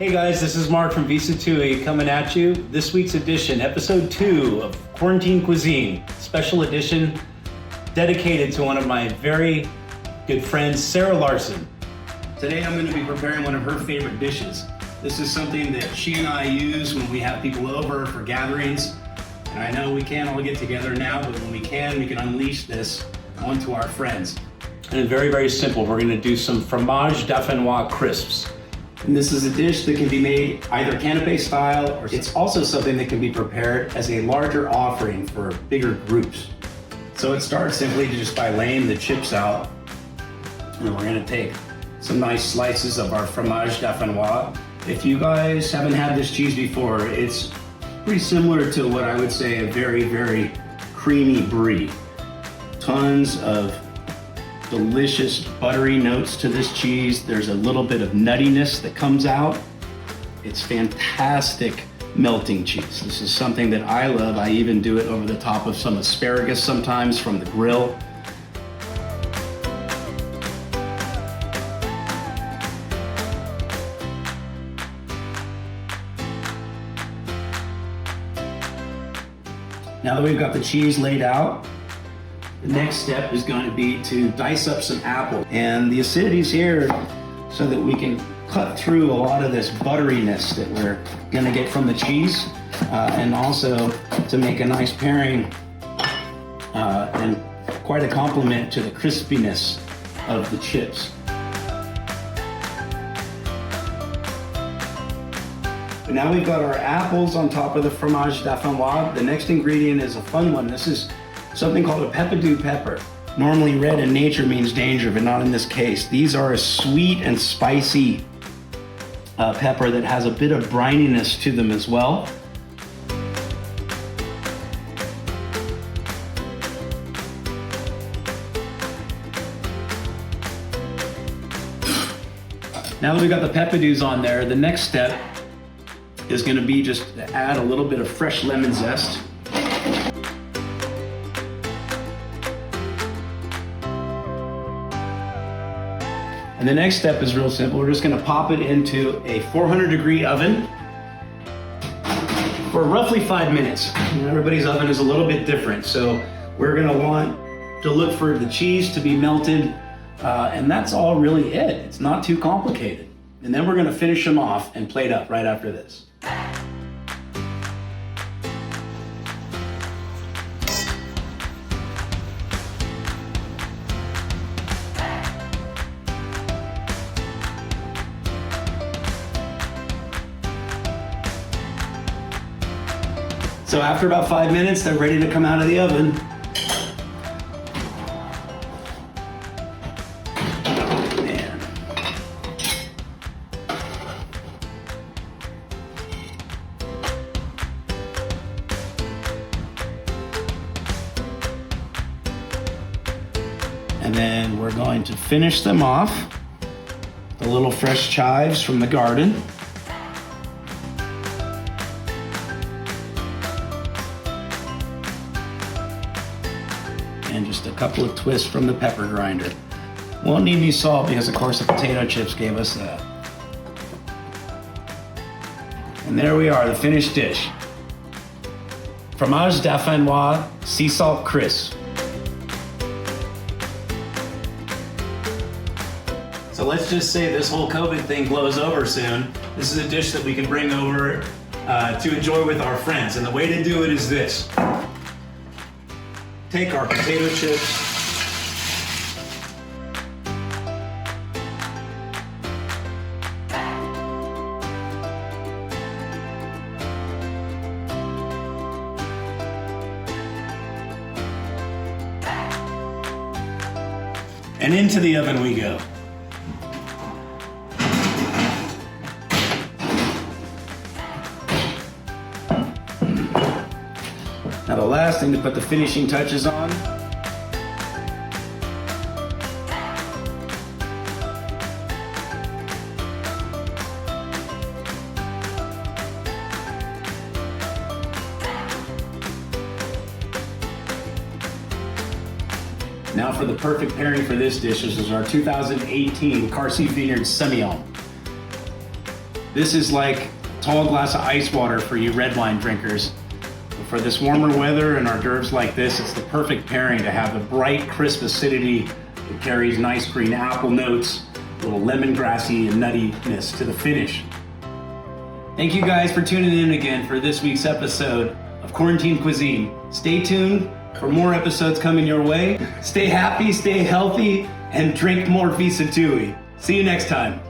Hey guys, this is Marc from Sattui coming at you. This week's edition, episode 2 of Quarantine Cuisine, special edition dedicated to one of my very good friends, Sarah Larson. Today I'm going to be preparing one of her favorite dishes. This is something that she and I use when we have people over for gatherings. And I know we can't all get together now, but when we can unleash this onto our friends. And it's very, very simple. We're going to do some fromage d'Affinois crisps. And this is a dish that can be made either canapé style, or it's also something that can be prepared as a larger offering for bigger groups. So it starts simply just by laying the chips out. And we're going to take some nice slices of our fromage d'Affinois. If you guys haven't had this cheese before, it's pretty similar to what I would say a very, very creamy brie. Tons of delicious buttery notes to this cheese. There's a little bit of nuttiness that comes out. It's fantastic melting cheese. This is something that I love. I even do it over the top of some asparagus sometimes from the grill. Now that we've got the cheese laid out, the next step is going to be to dice up some apple. And the acidity's here so that we can cut through a lot of this butteriness that we're going to get from the cheese, and also to make a nice pairing and quite a complement to the crispiness of the chips. But now we've got our apples on top of the fromage d'Affinois. The next ingredient is a fun one. This is something called a peppadew pepper. Normally red in nature means danger, but not in this case. These are a sweet and spicy pepper that has a bit of brininess to them as well. Now that we've got the peppadews on there, the next step is going to be just to add a little bit of fresh lemon zest. And the next step is real simple. We're just going to pop it into a 400-degree oven for roughly 5 minutes. And everybody's oven is a little bit different, so we're going to want to look for the cheese to be melted, and that's all really it. It's not too complicated. And then we're going to finish them off and plate up right after this. So after about 5 minutes, they're ready to come out of the oven. And then we're going to finish them off with a little fresh chives from the garden. And just a couple of twists from the pepper grinder. Won't need any salt because of course the potato chips gave us that. And there we are, the finished dish. Fromage d'Affinois sea salt crisps. So let's just say this whole COVID thing blows over soon. This is a dish that we can bring over to enjoy with our friends. And the way to do it is this. Take our potato chips, and into the oven we go. Now the last thing to put the finishing touches on Now for the perfect pairing for this dish, this is our 2018 Carcy Vineyard Semillon. This is like a tall glass of ice water for you red wine drinkers. But for this warmer weather and hors d'oeuvres like this, it's the perfect pairing to have the bright, crisp acidity that carries nice green apple notes, a little lemongrassy and nuttiness to the finish. Thank you guys for tuning in again for this week's episode of Quarantine Cuisine. Stay tuned for more episodes coming your way. Stay happy, stay healthy, and drink more Sattui. See you next time.